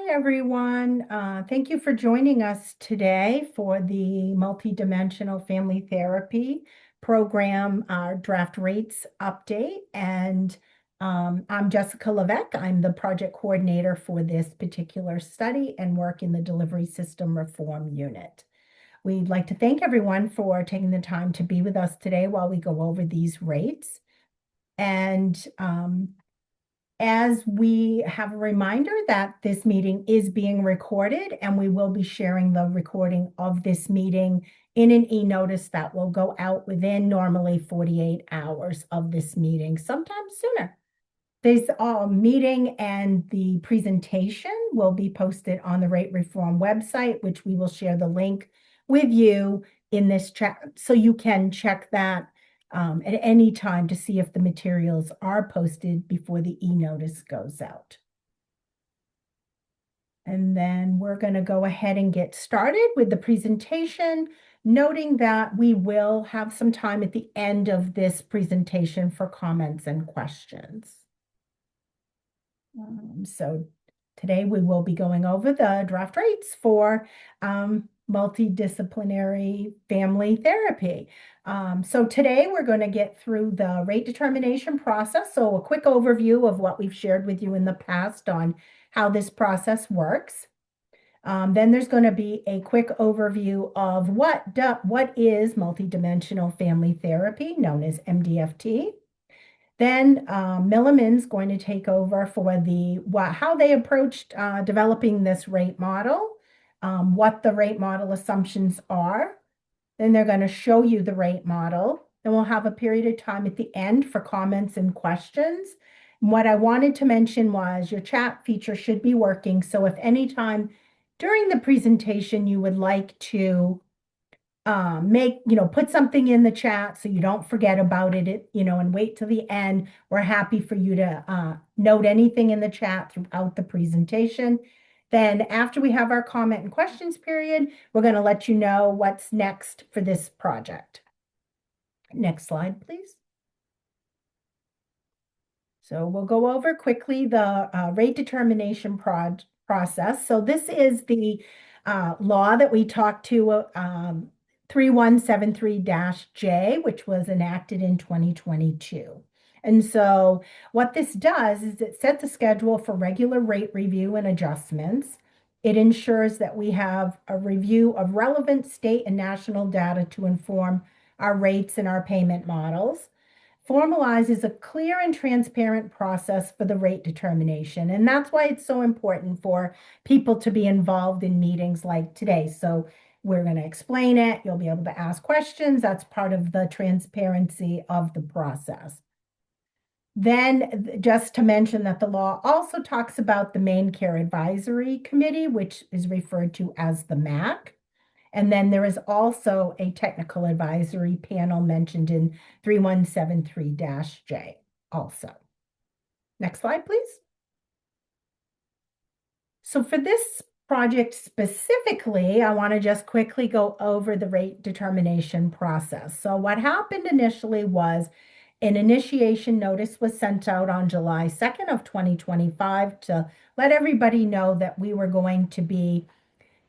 Hi, everyone. Thank you for joining us today for the multidimensional family therapy program draft rates update. And I'm Jessica Levesque. I'm the project coordinator for this particular study and work in the delivery system reform unit. We'd like to thank everyone for taking the time to be with us today while we go over these rates. And as we have a reminder that this meeting is being recorded, and we will be sharing the recording of this meeting in an e-notice that will go out within normally 48 hours of this meeting, sometimes sooner. This meeting and the presentation will be posted on the Rate Reform website, which we will share the link with you in this chat, so you can check that at any time to see if the materials are posted before the e-notice goes out. And then we're going to go ahead and get started with the presentation, noting that we will have some time at the end of this presentation for comments and questions. So today we will be going over the draft rates for multidisciplinary family therapy. So today we're going to get through the rate determination process. So a quick overview of what we've shared with you in the past on how this process works. Then there's going to be a quick overview of what is multidimensional family therapy, known as MDFT. Then Milliman's going to take over for how they approached developing this rate model, what the rate model assumptions are. Then they're going to show you the rate model. Then we'll have a period of time at the end for comments and questions. And what I wanted to mention was your chat feature should be working. So if anytime during the presentation you would like to put something in the chat so you don't forget about it, and wait till the end. We're happy for you to note anything in the chat throughout the presentation. Then after we have our comment and questions period, we're going to let you know what's next for this project. Next slide, please. So we'll go over quickly the rate determination process. So this is the law that we talked to 3173-J, which was enacted in 2022. And so what this does is it sets a schedule for regular rate review and adjustments. It ensures that we have a review of relevant state and national data to inform our rates and our payment models. Formalizes a clear and transparent process for the rate determination. And that's why it's so important for people to be involved in meetings like today. So we're going to explain it. You'll be able to ask questions. That's part of the transparency of the process. Then just to mention that the law also talks about the Main Care Advisory Committee, which is referred to as the MAC. And then there is also a technical advisory panel mentioned in 3173-J also. Next slide, please. So for this project specifically, I want to just quickly go over the rate determination process. So what happened initially was an initiation notice was sent out on July 2nd of 2025 to let everybody know that we were going to be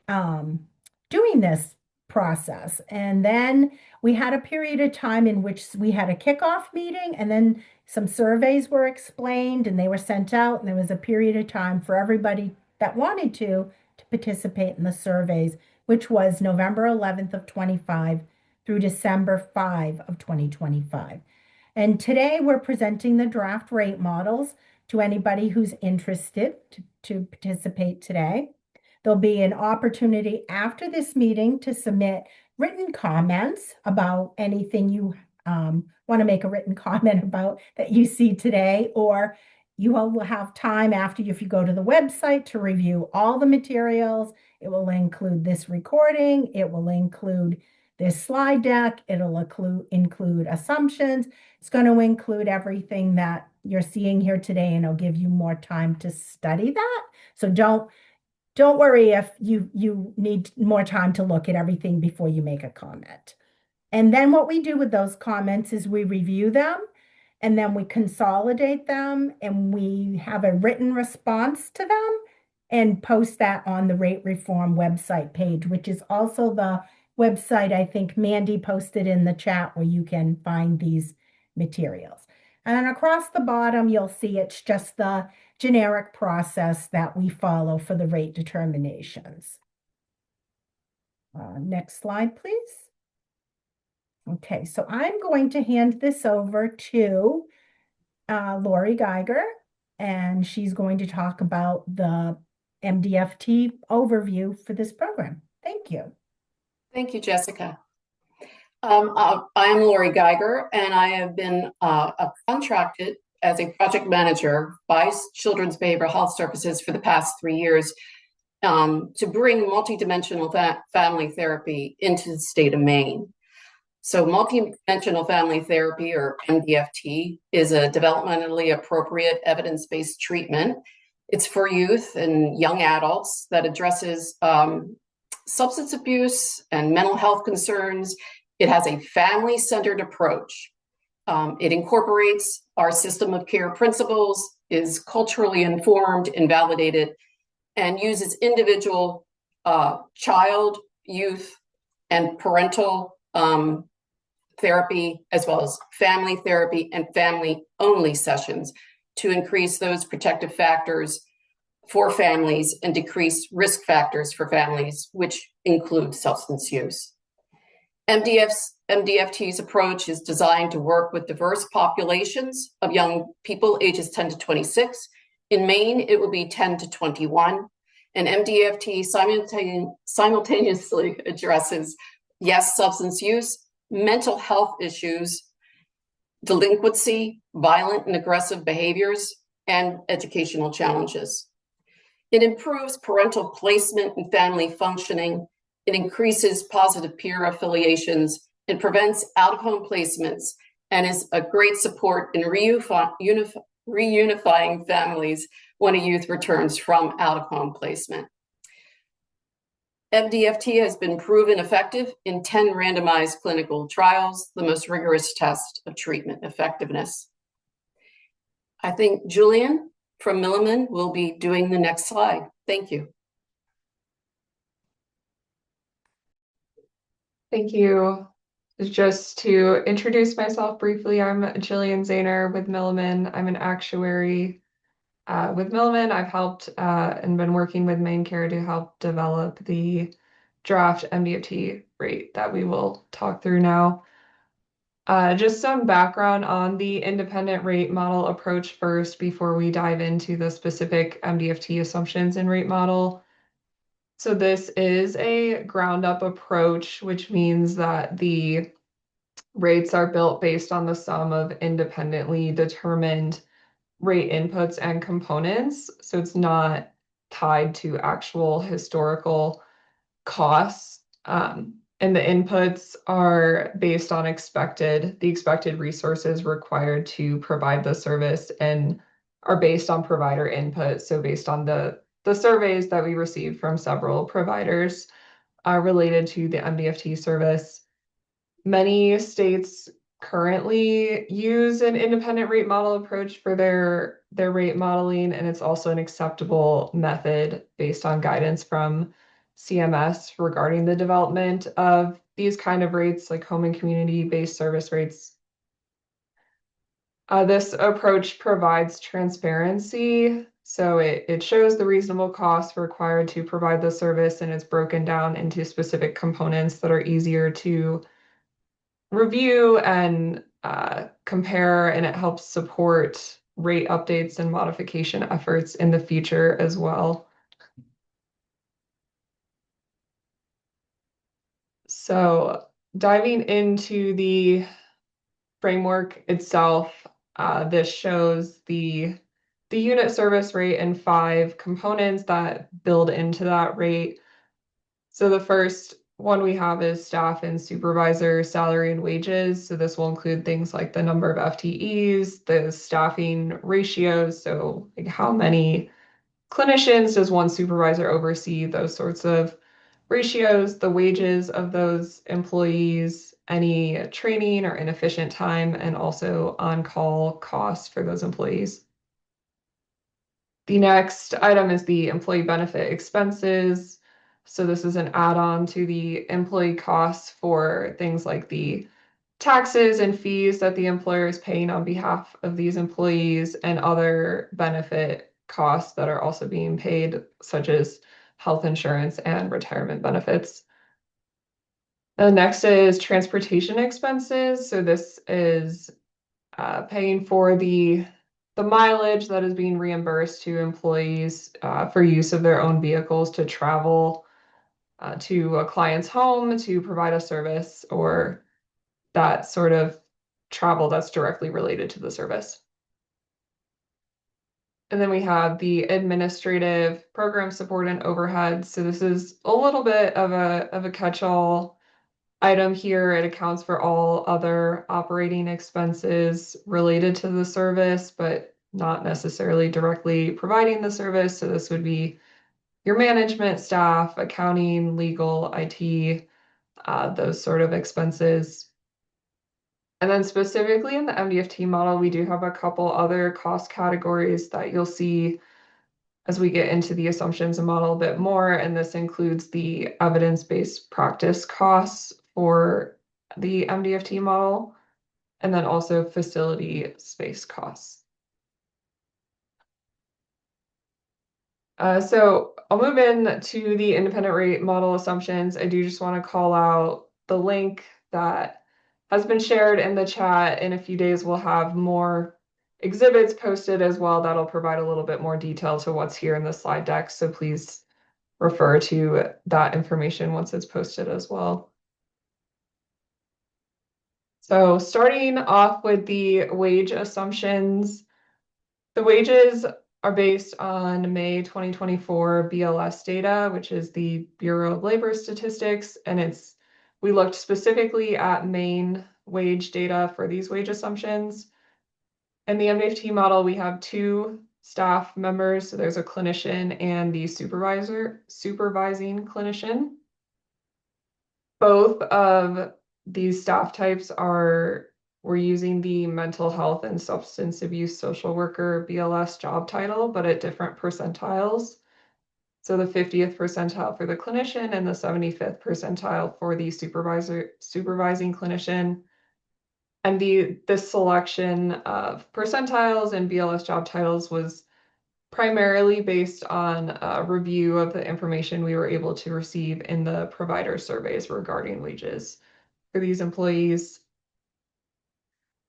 doing this process. And then we had a period of time in which we had a kickoff meeting, and then some surveys were explained and they were sent out. And there was a period of time for everybody that wanted to participate in the surveys, which was November 11th of 25 through December 5 of 2025. And today we're presenting the draft rate models to anybody who's interested to participate today. There'll be an opportunity after this meeting to submit written comments about anything you want to make a written comment about that you see today, or you will have time after if you go to the website to review all the materials. It will include this recording. It will include this slide deck. It'll include assumptions. It's going to include everything that you're seeing here today, and it'll give you more time to study that. So don't worry if you need more time to look at everything before you make a comment. And then what we do with those comments is we review them, and then we consolidate them, and we have a written response to them, and post that on the rate reform website page, which is also the website I think Mandy posted in the chat where you can find these materials. And then across the bottom, you'll see it's just the generic process that we follow for the rate determinations. Next slide, please. Okay, so I'm going to hand this over to Lori Geiger, and she's going to talk about the MDFT overview for this program. Thank you. Thank you, Jessica. I'm Lori Geiger, and I have been contracted as a project manager by Children's Behavioral Health Services for the past 3 years to bring multidimensional family therapy into the state of Maine. So multidimensional family therapy, or MDFT, is a developmentally appropriate evidence-based treatment. It's for youth and young adults that addresses substance abuse and mental health concerns. It has a family-centered approach. It incorporates our system of care principles, is culturally informed and validated, and uses individual child, youth, and parental therapy, as well as family therapy and family-only sessions to increase those protective factors for families and decrease risk factors for families, which include substance use. MDFT's approach is designed to work with diverse populations of young people ages 10 to 26. In Maine, it will be 10 to 21. And MDFT simultaneously addresses, yes, substance use, mental health issues, delinquency, violent and aggressive behaviors, and educational challenges. It improves parental placement and family functioning. It increases positive peer affiliations and prevents out-of-home placements, and is a great support in reunifying families when a youth returns from out-of-home placement. MDFT has been proven effective in 10 randomized clinical trials, the most rigorous test of treatment effectiveness. I think Julian from Milliman will be doing the next slide. Thank you. Thank you. Just to introduce myself briefly, I'm Jillian Zahner with Milliman. I'm an actuary with Milliman. I've helped and been working with MaineCare to help develop the draft MDFT rate that we will talk through now. Just some background on the independent rate model approach first before we dive into the specific MDFT assumptions in rate model. So this is a ground up approach, which means that the rates are built based on the sum of independently determined rate inputs and components. So it's not tied to actual historical costs. And the inputs are based on the expected resources required to provide the service, and are based on provider input. So based on the surveys that we received from several providers related to the MDFT service. Many states currently use an independent rate model approach for their rate modeling, and it's also an acceptable method based on guidance from CMS regarding the development of these kind of rates, like home and community-based service rates. This approach provides transparency, so it shows the reasonable costs required to provide the service, and it's broken down into specific components that are easier to review and compare, and it helps support rate updates and modification efforts in the future as well. So diving into the framework itself, this shows the unit service rate and 5 components that build into that rate. So the first one we have is staff and supervisor salary and wages. So this will include things like the number of FTEs, the staffing ratios, so like how many clinicians does one supervisor oversee, those sorts of ratios, the wages of those employees, any training or inefficient time, and also on-call costs for those employees. The next item is the employee benefit expenses. So this is an add-on to the employee costs for things like the taxes and fees that the employer is paying on behalf of these employees and other benefit costs that are also being paid, such as health insurance and retirement benefits. The next is transportation expenses. So this is paying for the mileage that is being reimbursed to employees for use of their own vehicles to travel to a client's home to provide a service or that sort of travel that's directly related to the service. And then we have the administrative program support and overhead. So this is a little bit of a catch-all item here. It accounts for all other operating expenses related to the service, but not necessarily directly providing the service. So this would be your management staff, accounting, legal, IT, those sort of expenses. And then specifically in the MDFT model, we do have a couple other cost categories that you'll see as we get into the assumptions and model a bit more. And this includes the evidence-based practice costs for the MDFT model, and then also facility space costs. So I'll move in to the independent rate model assumptions. I do just want to call out the link that has been shared in the chat. In a few days, we'll have more exhibits posted as well. That'll provide a little bit more detail to what's here in the slide deck. So please refer to that information once it's posted as well. So starting off with the wage assumptions, the wages are based on May 2024 BLS data, which is the Bureau of Labor Statistics, and we looked specifically at Maine wage data for these wage assumptions. In the MDFT model, we have two staff members, so there's a clinician and the supervising clinician. Both of these staff types we're using the mental health and substance abuse social worker BLS job title, but at different percentiles. So the 50th percentile for the clinician and the 75th percentile for the supervising clinician. And this selection of percentiles and BLS job titles was primarily based on a review of the information we were able to receive in the provider surveys regarding wages for these employees.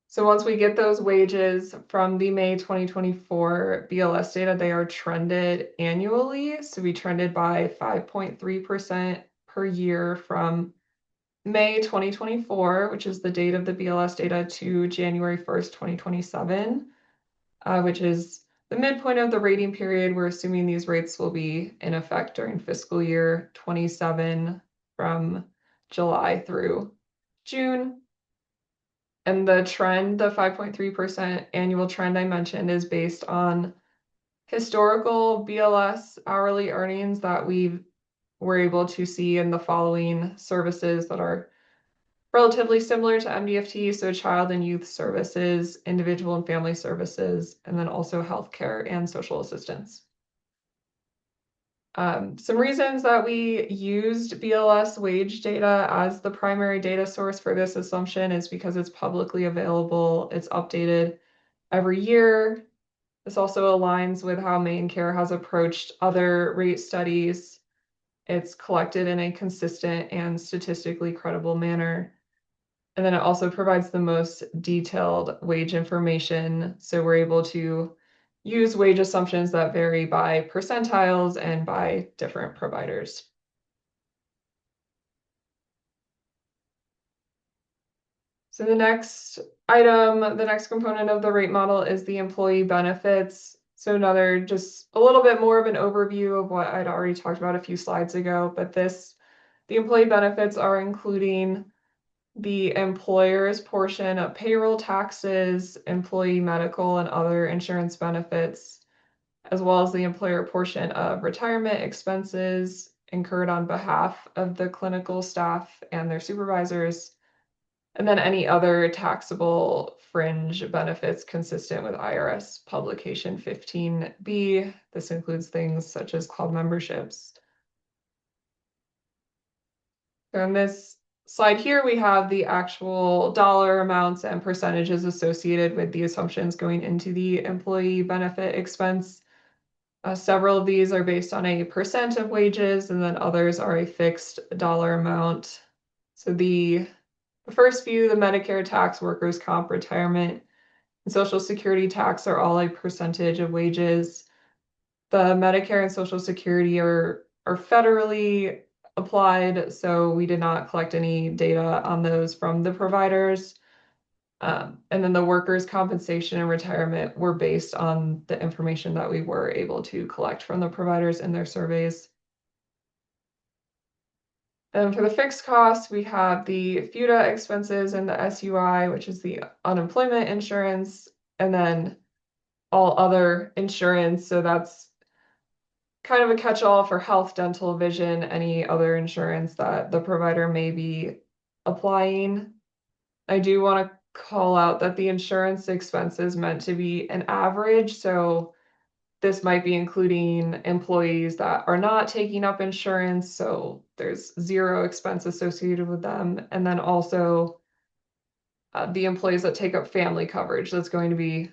So once we get those wages from the May 2024 BLS data, they are trended annually. So we trended by 5.3% per year from May 2024, which is the date of the BLS data, to January 1st, 2027, which is the midpoint of the rating period. We're assuming these rates will be in effect during fiscal year 27 from July through June. And the trend, the 5.3% annual trend I mentioned, is based on historical BLS hourly earnings that we were able to see in the following services that are relatively similar to MDFT, so child and youth services, individual and family services, and then also healthcare and social assistance. Some reasons that we used BLS wage data as the primary data source for this assumption is because it's publicly available, it's updated every year. This also aligns with how MaineCare has approached other rate studies. It's collected in a consistent and statistically credible manner. And then it also provides the most detailed wage information. So we're able to use wage assumptions that vary by percentiles and by different providers. So the next item, the next component of the rate model is the employee benefits. So another, just a little bit more of an overview of what I'd already talked about a few slides ago, but the employee benefits are including the employer's portion of payroll taxes, employee medical and other insurance benefits, as well as the employer portion of retirement expenses incurred on behalf of the clinical staff and their supervisors, and then any other taxable fringe benefits consistent with IRS Publication 15B. This includes things such as club memberships. On this slide here, we have the actual dollar amounts and percentages associated with the assumptions going into the employee benefit expense. Several of these are based on a percent of wages, and then others are a fixed dollar amount. So the first few, the Medicare tax, workers' comp, retirement, and Social Security tax are all a percentage of wages. The Medicare and Social Security are federally applied, so we did not collect any data on those from the providers. And then the workers' compensation and retirement were based on the information that we were able to collect from the providers in their surveys. And for the fixed costs, we have the FUTA expenses and the SUI, which is the unemployment insurance, and then all other insurance. So that's kind of a catch-all for health, dental, vision, any other insurance that the provider may be applying. I do want to call out that the insurance expense is meant to be an average. So this might be including employees that are not taking up insurance, so there's zero expense associated with them. And then also the employees that take up family coverage, that's going to be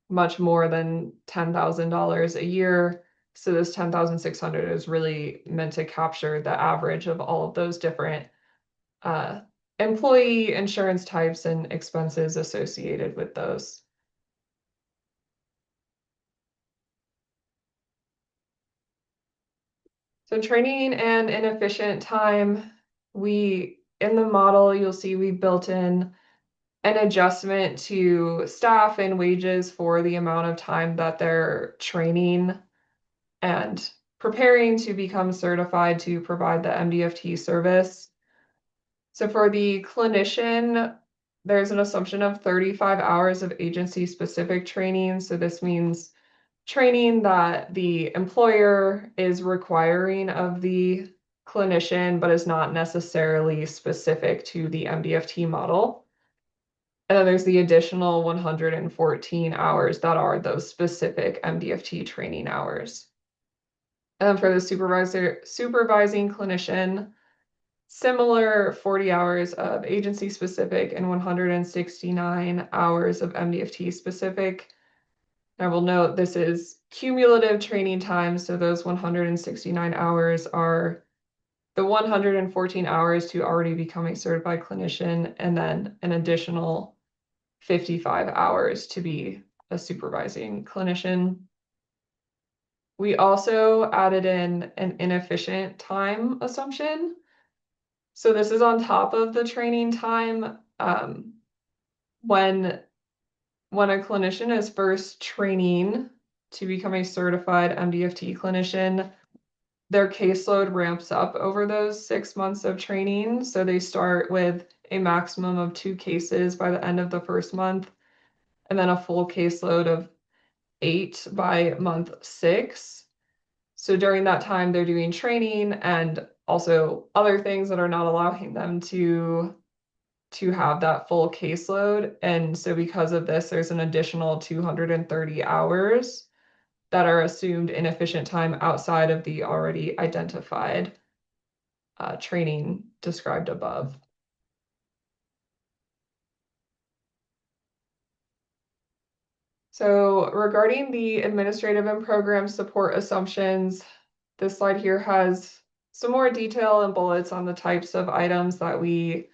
much more than $10,000 a year. So this 10,600 is really meant to capture the average of all of those different employee insurance types and expenses associated with those. So training and inefficient time, in the model, you'll see we built in an adjustment to staff and wages for the amount of time that they're training and preparing to become certified to provide the MDFT service. So for the clinician, there's an assumption of 35 hours of agency-specific training. So this means training that the employer is requiring of the clinician, but is not necessarily specific to the MDFT model. And then there's the additional 114 hours that are those specific MDFT training hours. And for the supervising clinician, similar 40 hours of agency specific and 169 hours of MDFT specific. I will note this is cumulative training time, so those 169 hours are the 114 hours to already become a certified clinician, and then an additional 55 hours to be a supervising clinician. We also added in an inefficient time assumption. So this is on top of the training time. When a clinician is first training to become a certified MDFT clinician, their caseload ramps up over those 6 months of training. So they start with a maximum of 2 cases by the end of the first month, and then a full caseload of 8 by month 6. So during that time, they're doing training and also other things that are not allowing them to have that full caseload. And so because of this, there's an additional 230 hours that are assumed inefficient time outside of the already identified training described above. So regarding the administrative and program support assumptions, this slide here has some more detail and bullets on the types of items that we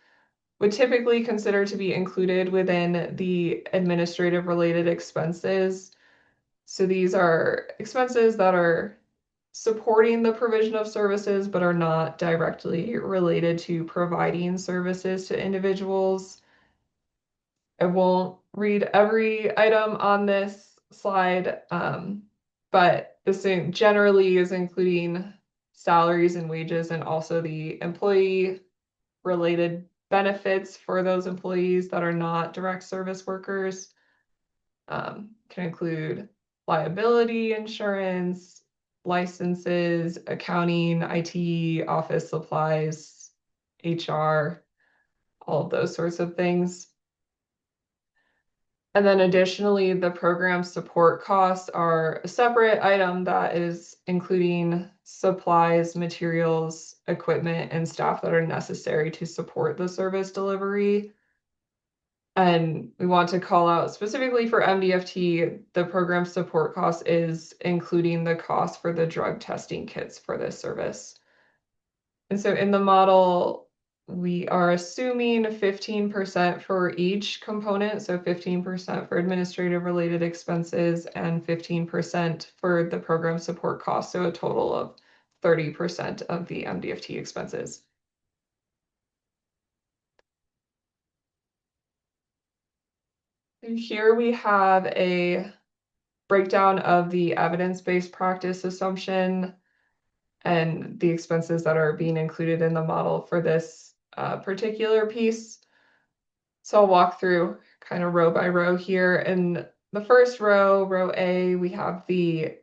would typically consider to be included within the administrative related expenses. So these are expenses that are supporting the provision of services, but are not directly related to providing services to individuals. I won't read every item on this slide, but this generally is including salaries and wages and also the employee related benefits for those employees that are not direct service workers. Can include liability insurance, licenses, accounting, IT, office supplies, HR, all of those sorts of things. And then additionally, the program support costs are a separate item that is including supplies, materials, equipment, and staff that are necessary to support the service delivery. And we want to call out specifically for MDFT, the program support cost is including the cost for the drug testing kits for this service. And so in the model, we are assuming 15% for each component. So 15% for administrative related expenses and 15% for the program support costs. So a total of 30% of the MDFT expenses. And here we have a breakdown of the evidence-based practice assumption and the expenses that are being included in the model for this particular piece. So I'll walk through kind of row by row here. In the first row, row A, we have the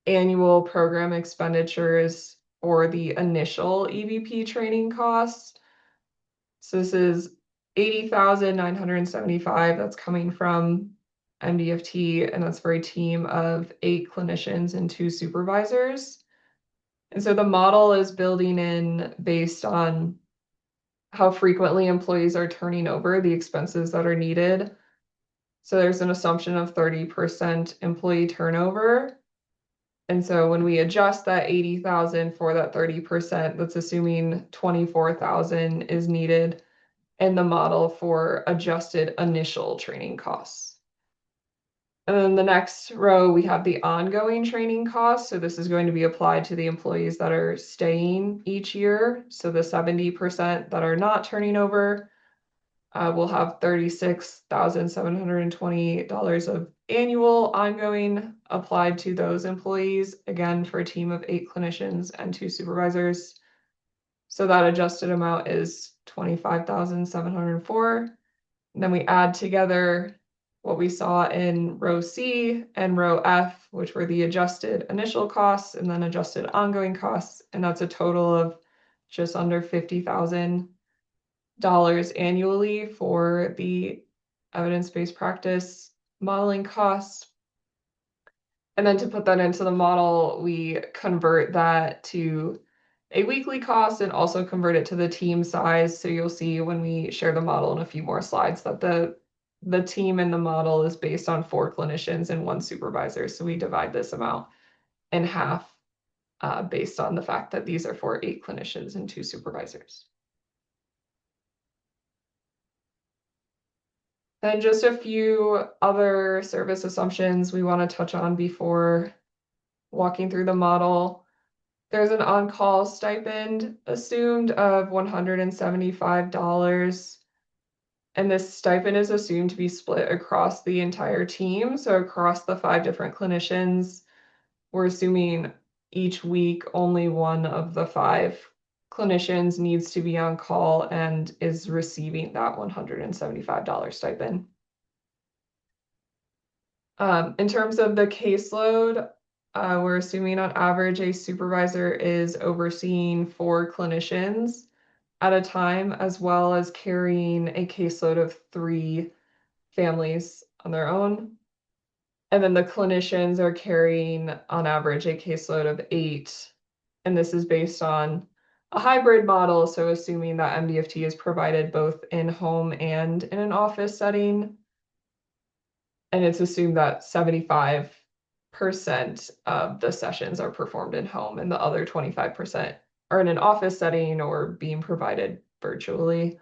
annual program expenditures or the initial EVP training costs. So this is 80,975. That's coming from MDFT, and that's for a team of 8 clinicians and 2 supervisors. And so the model is building in based on how frequently employees are turning over the expenses that are needed. So there's an assumption of 30% employee turnover. And so when we adjust that 80,000 for that 30%, that's assuming 24,000 is needed in the model for adjusted initial training costs. And then the next row, we have the ongoing training costs. So this is going to be applied to the employees that are staying each year. So the 70% that are not turning over will have $36,720 of annual ongoing applied to those employees, again, for a team of 8 clinicians and 2 supervisors. So that adjusted amount is $25,704. And then we add together what we saw in row C and row F, which were the adjusted initial costs and then adjusted ongoing costs. And that's a total of just under $50,000 annually for the evidence-based practice modeling costs. And then to put that into the model, we convert that to a weekly cost and also convert it to the team size. So you'll see when we share the model in a few more slides that the team in the model is based on 4 clinicians and 1 supervisor. So we divide this amount in half based on the fact that these are for 8 clinicians and 2 supervisors. Then just a few other service assumptions we want to touch on before walking through the model. There's an on-call stipend assumed of $175. And this stipend is assumed to be split across the entire team. So across the 5 different clinicians, we're assuming each week only one of the 5 clinicians needs to be on call and is receiving that $175 stipend. In terms of the caseload, we're assuming on average a supervisor is overseeing 4 clinicians at a time, as well as carrying a caseload of 3 families on their own. And then the clinicians are carrying on average a caseload of 8. And this is based on a hybrid model. So assuming that MDFT is provided both in home and in an office setting. And it's assumed that 75% of the sessions are performed in home and the other 25% are in an office setting or being provided virtually.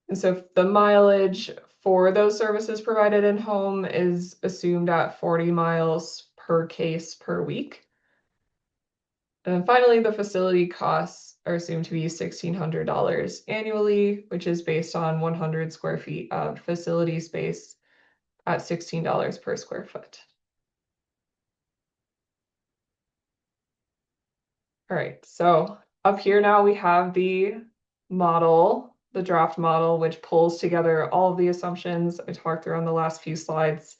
And so the mileage for those services provided in home is assumed at 40 miles per case per week. And then finally, the facility costs are assumed to be $1,600 annually, which is based on 100 square feet of facility space at $16 per square foot. All right, so up here now we have the model, the draft model, which pulls together all of the assumptions I talked through on the last few slides.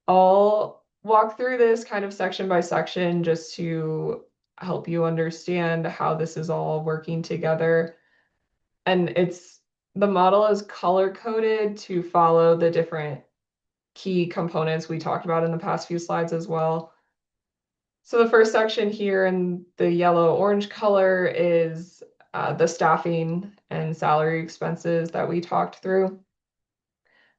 I'll walk through this kind of section by section just to help you understand how this is all working together. And the model is color coded to follow the different key components we talked about in the past few slides as well. So the first section here in the yellow-orange color is the staffing and salary expenses that we talked through.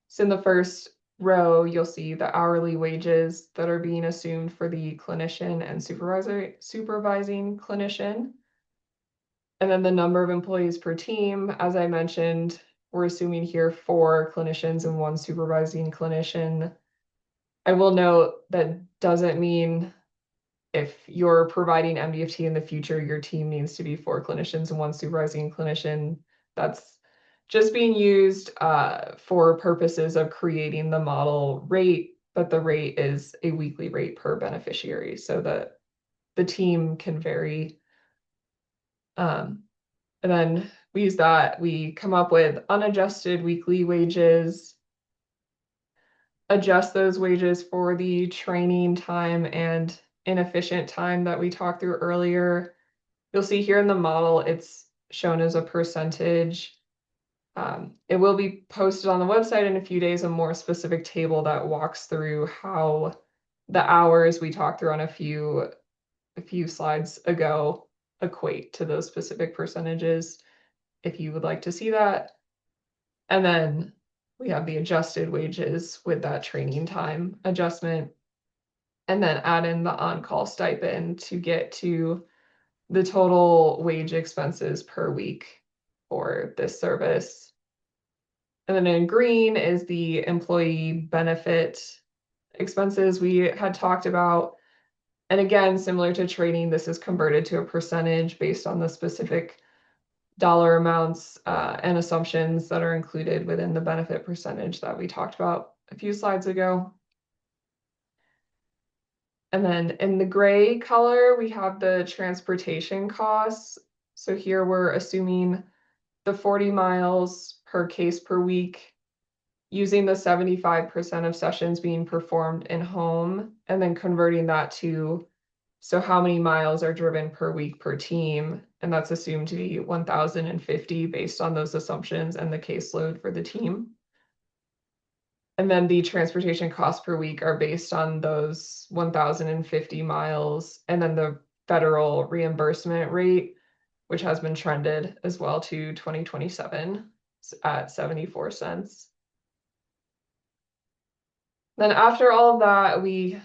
So in the first row, you'll see the hourly wages that are being assumed for the clinician and supervising clinician. And then the number of employees per team, as I mentioned, we're assuming here 4 clinicians and 1 supervising clinician. I will note that doesn't mean if you're providing MDFT in the future, your team needs to be 4 clinicians and 1 supervising clinician. That's just being used for purposes of creating the model rate, but the rate is a weekly rate per beneficiary, so that the team can vary. And then we use that, we come up with unadjusted weekly wages, adjust those wages for the training time and inefficient time that we talked through earlier. You'll see here in the model, it's shown as a percentage. It will be posted on the website in a few days, a more specific table that walks through how the hours we talked through on a few slides ago equate to those specific percentages, if you would like to see that. And then we have the adjusted wages with that training time adjustment, and then add in the on-call stipend to get to the total wage expenses per week for this service. And then in green is the employee benefit expenses we had talked about. And again, similar to training, this is converted to a percentage based on the specific dollar amounts and assumptions that are included within the benefit percentage that we talked about a few slides ago. And then in the gray color, we have the transportation costs. So here we're assuming the 40 miles per case per week, using the 75% of sessions being performed in home, and then converting that to, so how many miles are driven per week per team? And that's assumed to be 1,050 based on those assumptions and the caseload for the team. And then the transportation costs per week are based on those 1,050 miles, and then the federal reimbursement rate, which has been trended as well to 2027 at 74 cents. Then after all of that, we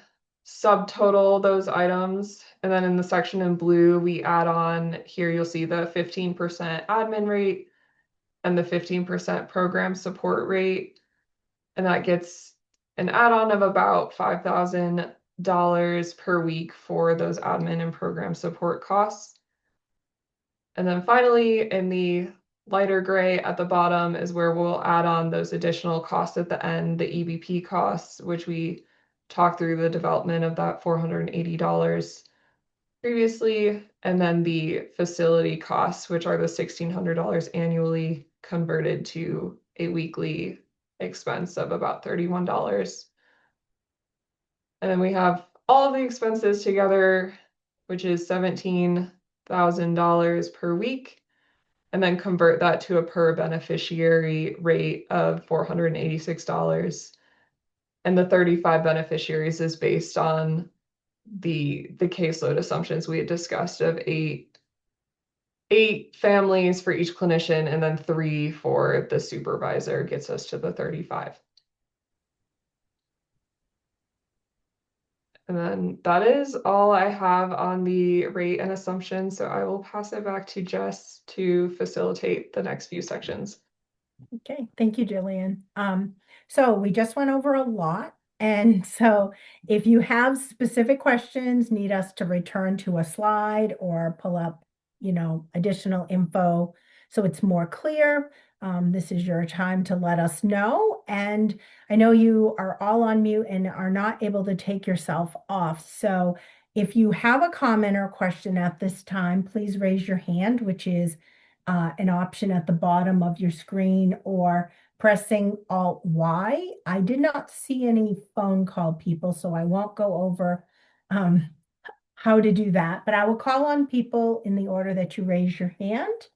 subtotal those items. And then in the section in blue, we add on, here you'll see the 15% admin rate and the 15% program support rate. And that gets an add-on of about $5,000 per week for those admin and program support costs. And then finally, in the lighter gray at the bottom is where we'll add on those additional costs at the end, the EBP costs, which we talked through the development of that $480 previously, and then the facility costs, which are the $1,600 annually converted to a weekly expense of about $31. And then we have all of the expenses together, which is $17,000 per week, and then convert that to a per beneficiary rate of $486. And the 35 beneficiaries is based on the caseload assumptions we had discussed of eight families for each clinician, and then 3 for the supervisor gets us to the 35. And then that is all I have on the rate and assumption. So I will pass it back to Jess to facilitate the next few sections. Okay, thank you, Jillian. So we just went over a lot. And so if you have specific questions, need us to return to a slide or pull up, additional info so it's more clear, this is your time to let us know. And I know you are all on mute and are not able to take yourself off. So if you have a comment or question at this time, please raise your hand, which is an option at the bottom of your screen, or pressing Alt-Y. I did not see any phone call people, so I won't go over how to do that, but I will call on people in the order that you raise your hand.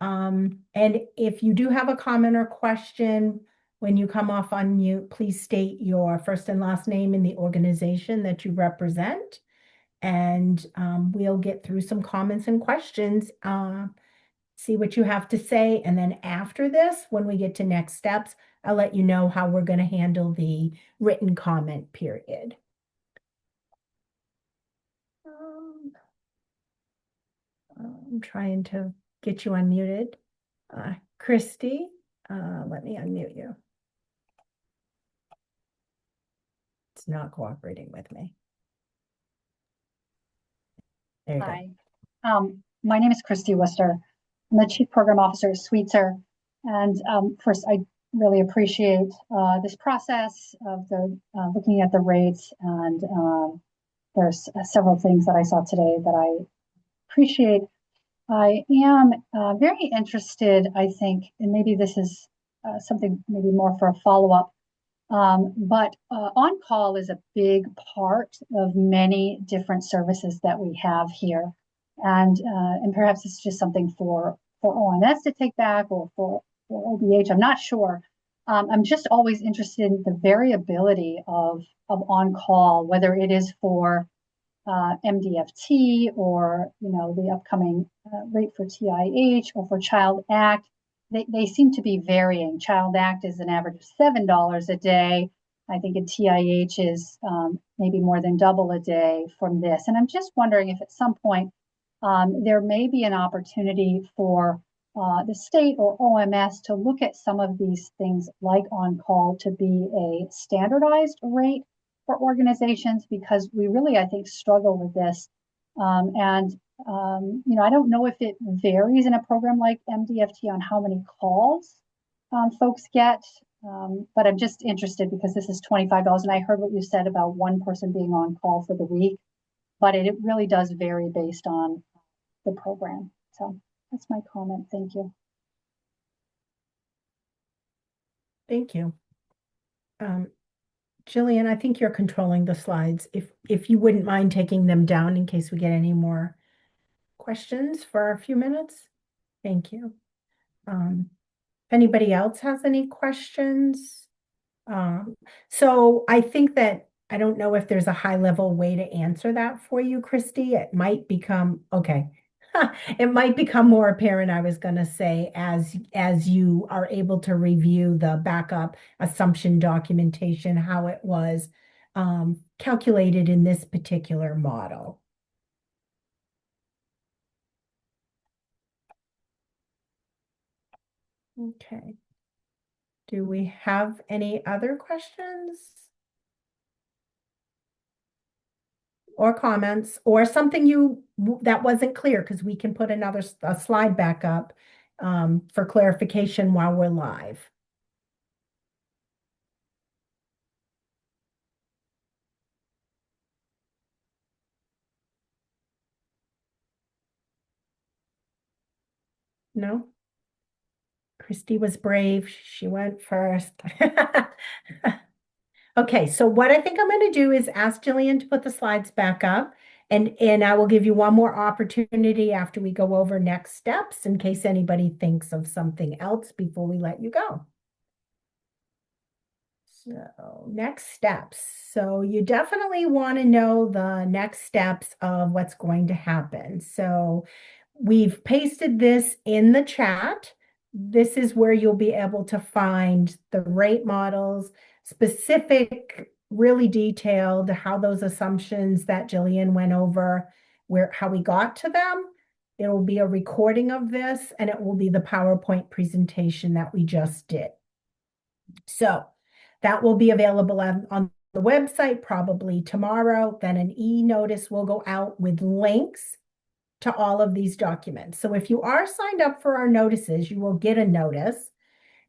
And if you do have a comment or question, when you come off on mute, please state your first and last name and the organization that you represent. And we'll get through some comments and questions, see what you have to say. And then after this, when we get to next steps, I'll let you know how we're going to handle the written comment period. I'm trying to get you unmuted. Christy, let me unmute you. It's not cooperating with me. There you Hi, my name is Christy Worcester. I'm the Chief Program Officer at Sweetser. And first, I really appreciate this process of the looking at the rates. And there's several things that I saw today that I appreciate. I am very interested, I think, and maybe this is something maybe more for a follow-up. But on-call is a big part of many different services that we have here. And perhaps it's just something for OMS to take back or for OBH, I'm not sure. I'm just always interested in the variability of on-call, whether it is for MDFT or the upcoming rate for TIH or for Child Act. They seem to be varying. Child Act is an average of $7 a day. I think a TIH is maybe more than double a day from this. And I'm just wondering if at some point there may be an opportunity for the state or OMS to look at some of these things like on-call to be a standardized rate for organizations, because we really, I think, struggle with this. I don't know if it varies in a program like MDFT on how many calls folks get, but I'm just interested because this is $25. And I heard what you said about one person being on call for the week, but it really does vary based on the program. So that's my comment. Thank you. Thank you. Jillian, I think you're controlling the slides. If you wouldn't mind taking them down in case we get any more questions for a few minutes. Thank you. If anybody else has any questions. So I think that, I don't know if there's a high level way to answer that for you, Christy. It might become, okay. It might become more apparent, I was going to say, as you are able to review the backup assumption documentation, how it was calculated in this particular model. Okay. Do we have any other questions? Or comments, or something that wasn't clear, because we can put a slide back up for clarification while we're live. No? Christy was brave. She went first. Okay, so what I think I'm going to do is ask Jillian to put the slides back up, and I will give you one more opportunity after we go over next steps in case anybody thinks of something else before we let you go. So next steps. So you definitely want to know the next steps of what's going to happen. So we've pasted this in the chat. This is where you'll be able to find the rate models, specific, really detailed, how those assumptions that Jillian went over, how we got to them. It will be a recording of this, and it will be the PowerPoint presentation that we just did. So that will be available on the website probably tomorrow. Then an e-notice will go out with links to all of these documents. So if you are signed up for our notices, you will get a notice.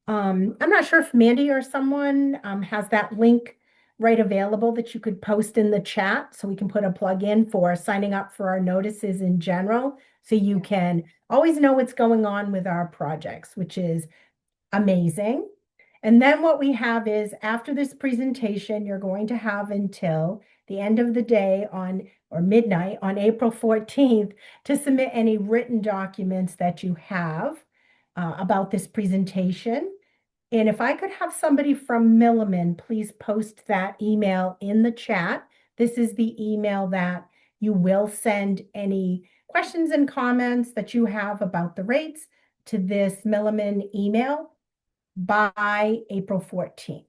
I'm not sure if Mandy or someone has that link right available that you could post in the chat, so we can put a plug in for signing up for our notices in general, so you can always know what's going on with our projects, which is amazing. And then what we have is, after this presentation, you're going to have until the end of the day or midnight on April 14th to submit any written documents that you have. about this presentation. And if I could have somebody from Milliman, please post that email in the chat. This is the email that you will send any questions and comments that you have about the rates to this Milliman email by April 14th.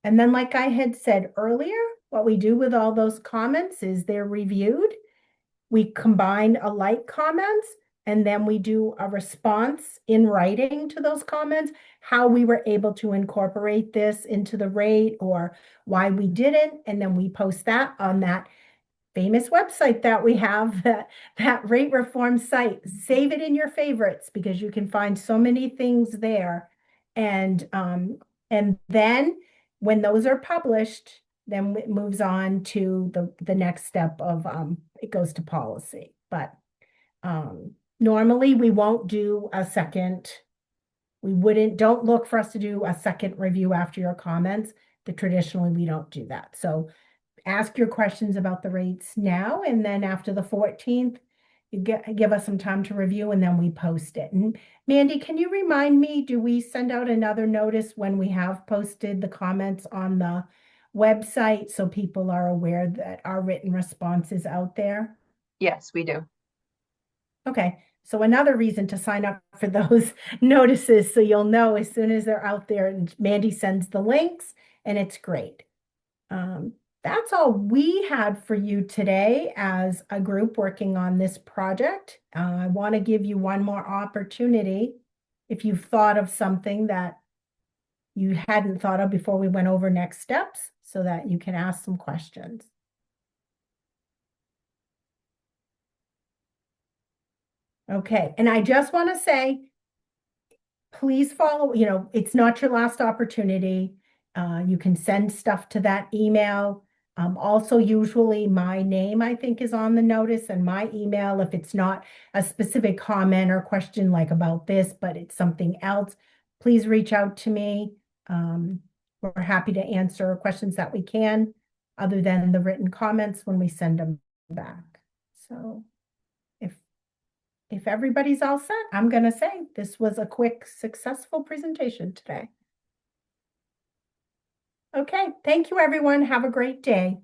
And then, like I had said earlier, what we do with all those comments is they're reviewed. We combine alike comments, and then we do a response in writing to those comments, how we were able to incorporate this into the rate or why we didn't. And then we post that on that famous website that we have, that rate reform site. Save it in your favorites because you can find so many things there. And then when those are published, then it moves on to the next step of it goes to policy. But normally we won't do a second. Don't look for us to do a second review after your comments. Traditionally we don't do that. So ask your questions about the rates now, and then after the 14th, you give us some time to review, and then we post it. And Mandy, can you remind me, do we send out another notice when we have posted the comments on the website so people are aware that our written response is out there? Yes, we do. Okay, so another reason to sign up for those notices so you'll know as soon as they're out there, and Mandy sends the links, and it's great. That's all we had for you today as a group working on this project. I want to give you one more opportunity if you've thought of something that you hadn't thought of before we went over next steps so that you can ask some questions. Okay, and I just want to say, please follow, it's not your last opportunity. You can send stuff to that email. Also, usually my name, I think, is on the notice, and my email, if it's not a specific comment or question like about this, but it's something else, please reach out to me. We're happy to answer questions that we can, other than the written comments when we send them back. So if everybody's all set, I'm going to say this was a quick, successful presentation today. Okay, thank you, everyone. Have a great day.